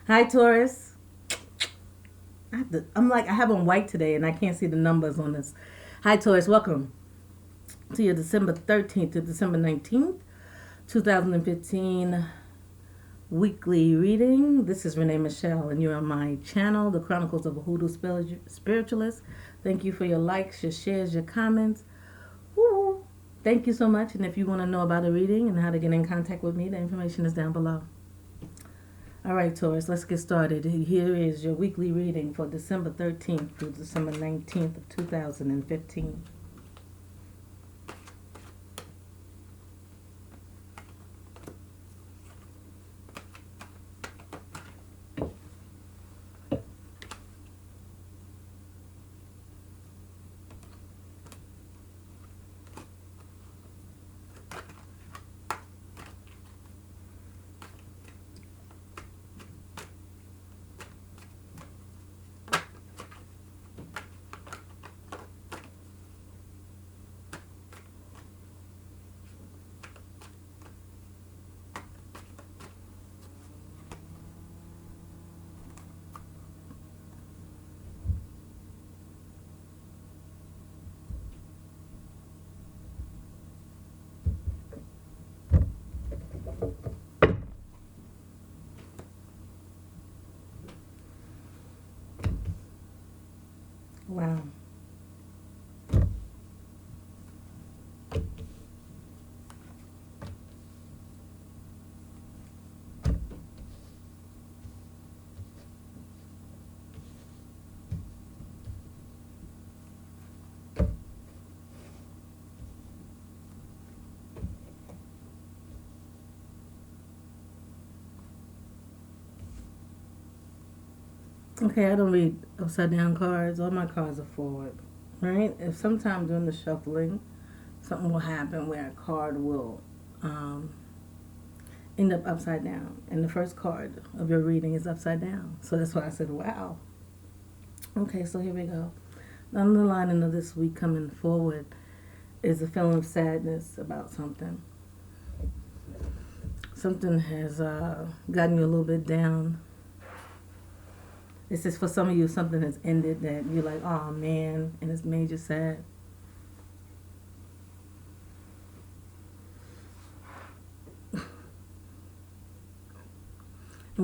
Hi, Taurus. I have on white today and I can't see the numbers on this. Hi, Taurus. Welcome to your December 13th to December 19th, 2015 weekly reading. This is Renee Michelle, and you're on my channel, The Chronicles of a Hoodoo Spiritualist. Thank you for your likes, your shares, your comments. Woo! Thank you so much. And if you want to know about a reading and how to get in contact with me, the information is down below. All right, Taurus, let's get started. Here is your weekly reading for December 13th through December 19th of 2015. Wow. Okay, I don't read upside down cards. All my cards are forward, right? If sometime during the shuffling, something will happen where a card will end up upside down, and the first card of your reading is upside down. So that's why I said, wow. Okay, so here we go. The underlining of this week coming forward is a feeling of sadness about something. Something has gotten you a little bit down. It's just for some of you, something has ended that you're like, oh man, and it's made you sad. And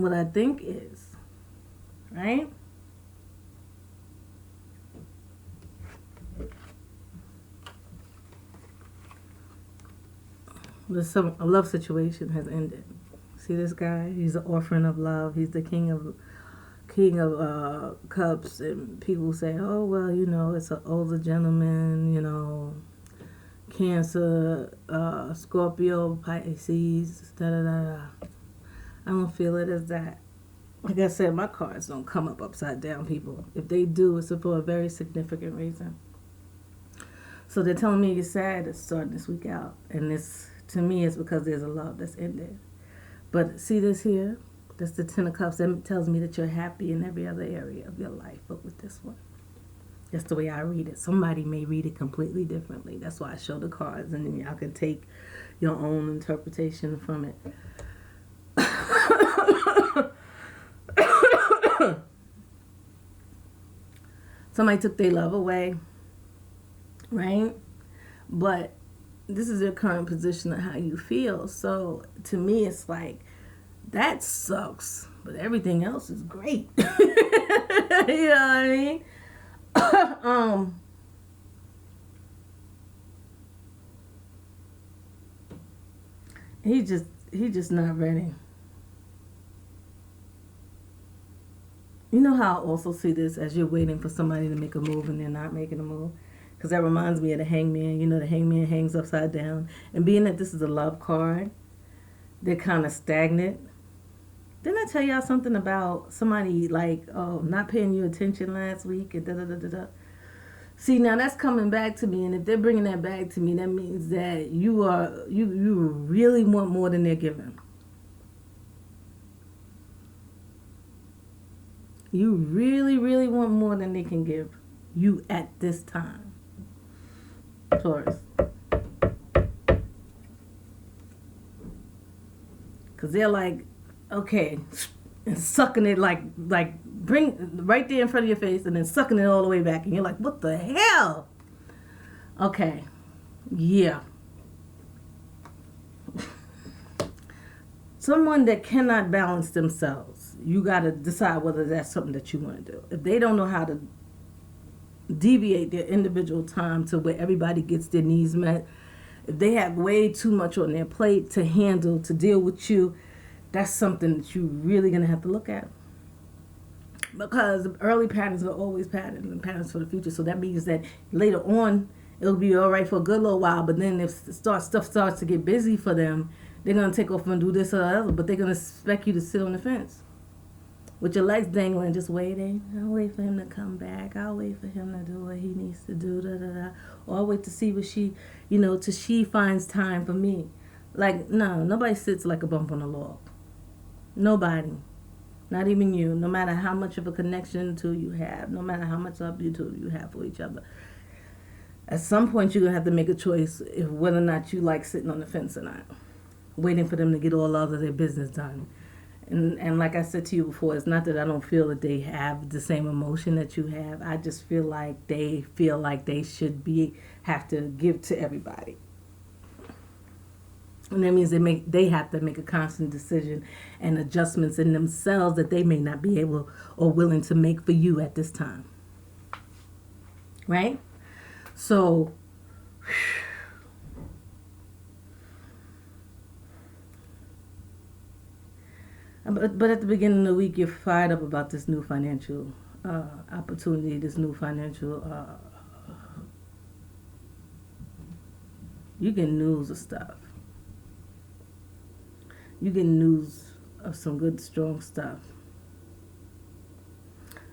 what I think is, right? A love situation has ended. See this guy? He's the orphan of love. He's the king of cups, and people say, oh well, it's an older gentleman, Cancer, Scorpio, Pisces, da da da da. I don't feel it as that. Like I said, my cards don't come up upside down, people. If they do, it's for a very significant reason. So they're telling me you're sad. It's starting this week out, and this to me is because there's a love that's ended. But see this here? That's the Ten of Cups. That tells me that you're happy in every other area of your life, but with this one, that's the way I read it. Somebody may read it completely differently. That's why I show the cards, and then y'all can take your own interpretation from it. Somebody took their love away, right? But this is your current position of how you feel. So to me, it's like, that sucks, but everything else is great. You know what I mean? He just not ready. You know how I also see this as you're waiting for somebody to make a move and they're not making a move? Because that reminds me of the hangman. The hangman hangs upside down. And being that this is a love card, they're kind of stagnant. Didn't I tell y'all something about somebody like, oh, not paying you attention last week and da da da da da? See, now that's coming back to me, and if they're bringing that back to me, that means that you really want more than they're giving. You really, really want more than they can give you at this time, Taurus. Because they're like, okay, and sucking it like bring right there in front of your face and then sucking it all the way back, and you're like, what the hell? Okay, yeah. Someone that cannot balance themselves, you got to decide whether that's something that you want to do. If they don't know how to deviate their individual time to where everybody gets their needs met, if they have way too much on their plate to handle, to deal with you, that's something that you're really going to have to look at. Because early patterns are always patterns and patterns for the future. So that means that later on, it'll be all right for a good little while. But then if stuff starts to get busy for them, they're going to take off and do this or that other. But they're going to expect you to sit on the fence with your legs dangling, just waiting. I'll wait for him to come back. I'll wait for him to do what he needs to do. Da, da, da. Or I'll wait to see what she, till she finds time for me. Like, no, nobody sits like a bump on a log. Nobody. Not even you. No matter how much of a connection to you have, no matter how much love you have for each other. At some point, you're going to have to make a choice if whether or not you like sitting on the fence or not. Waiting for them to get all of their business done. And like I said to you before, it's not that I don't feel that they have the same emotion that you have. I just feel like they should have to give to everybody. And that means they have to make a constant decision and adjustments in themselves that they may not be able or willing to make for you at this time. Right? So, but at the beginning of the week, you're fired up about this new financial opportunity, this new financial, you get news of stuff. You get news of some good, strong stuff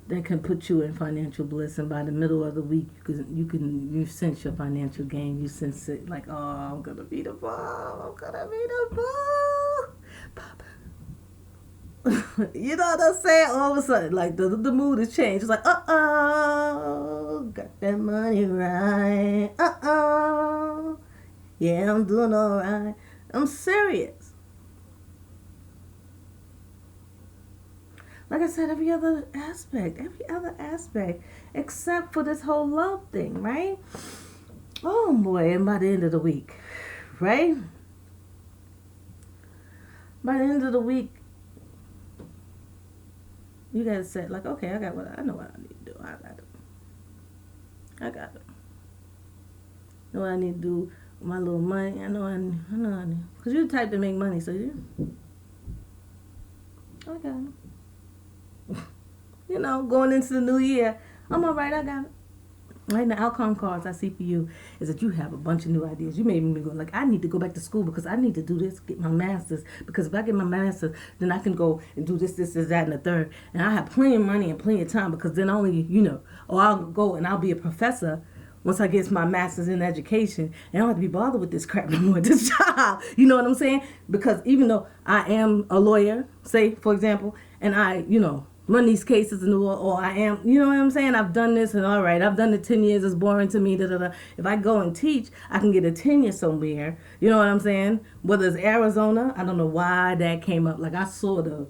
that can put you in financial bliss. And by the middle of the week, you sense your financial gain. You sense it like, oh, I'm gonna be the ball. I'm gonna be the ball. You know what I'm saying? All of a sudden, like the mood has changed. It's like, uh-oh, got that money right. Uh-oh, yeah, I'm doing all right. I'm serious. Like I said, every other aspect, except for this whole love thing, right? Oh boy, and by the end of the week, right? By the end of the week, you gotta say, like, okay, I know what I need to do. I got it. Know what I need to do with my little money. I know I need. Because you're the type to make money, so you. I got it. Going into the new year, I'm all right, I got it. Right, the outcome cards I see for you is that you have a bunch of new ideas. You may even go like, I need to go back to school because I need to do this, get my master's. Because if I get my master's, then I can go and do this, that, and the third. And I have plenty of money and plenty of time because then or I'll go and I'll be a professor once I get my master's in education. And I don't have to be bothered with this crap no more, this job. You know what I'm saying? Because even though I am a lawyer, say, for example, and I, run these cases or I am, you know what I'm saying? I've done this and all right, I've done it 10 years, it's boring to me, da, da, da. If I go and teach, I can get a tenure somewhere, you know what I'm saying? Whether it's Arizona, I don't know why that came up. Like I saw the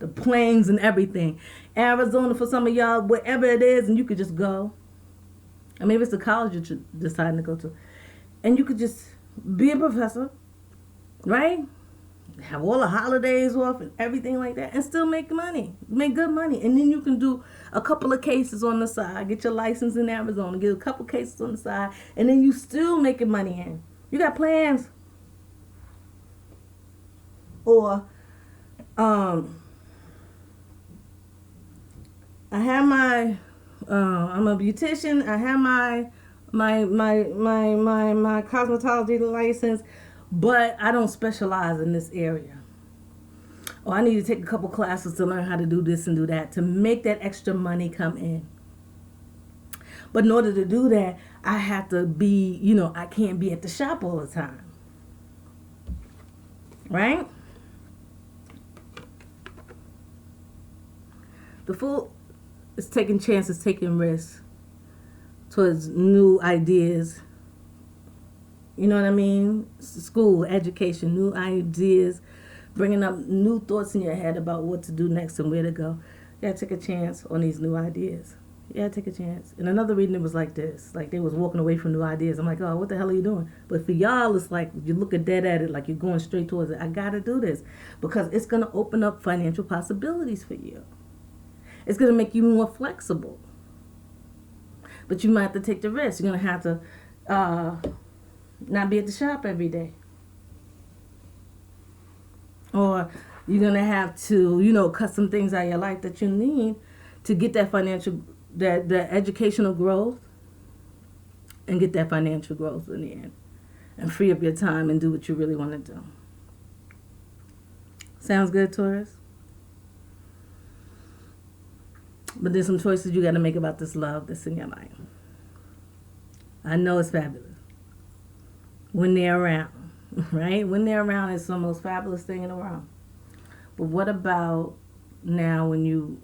planes and everything. Arizona for some of y'all, wherever it is, and you could just go. Or maybe it's the college you're deciding to go to. And you could just be a professor, right? Have all the holidays off and everything like that and still make money, make good money. And then you can do a couple of cases on the side, get your license in Arizona, get a couple cases on the side, and then you still making money in. You got plans. Or, I have I'm a beautician. I have my cosmetology license, but I don't specialize in this area. Or I need to take a couple classes to learn how to do this and do that to make that extra money come in. But in order to do that, I have to be, I can't be at the shop all the time. Right? The Fool is taking chances, taking risks towards new ideas. You know what I mean? School, education, new ideas bringing up new thoughts in your head about what to do next and where to go. You gotta take a chance on these new ideas. You gotta take a chance. And another reading, it was like this. Like they was walking away from new ideas. I'm like, oh, what the hell are you doing? But for y'all, it's like you're looking dead at it, like you're going straight towards it. I gotta do this because it's gonna open up financial possibilities for you. It's gonna make you more flexible. But you might have to take the risk. You're gonna have to not be at the shop every day. Or you're going to have to, cut some things out of your life that you need to get that financial, that educational growth and get that financial growth in the end. And free up your time and do what you really want to do. Sounds good, Taurus? But there's some choices you got to make about this love that's in your life. I know it's fabulous. When they're around, right? When they're around, it's the most fabulous thing in the world. But what about now when you're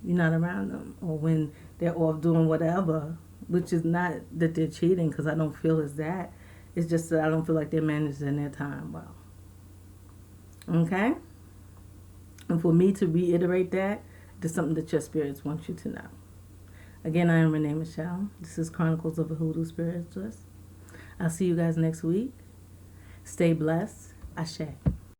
not around them, or when they're off doing whatever, which is not that they're cheating, because I don't feel it's that. It's just that I don't feel like they're managing their time well. Okay? And for me to reiterate that, it's something that your spirits want you to know. Again, I am Renee Michelle. This is Chronicles of a Hoodoo Spiritualist. I'll see you guys next week. Stay blessed. Ashe.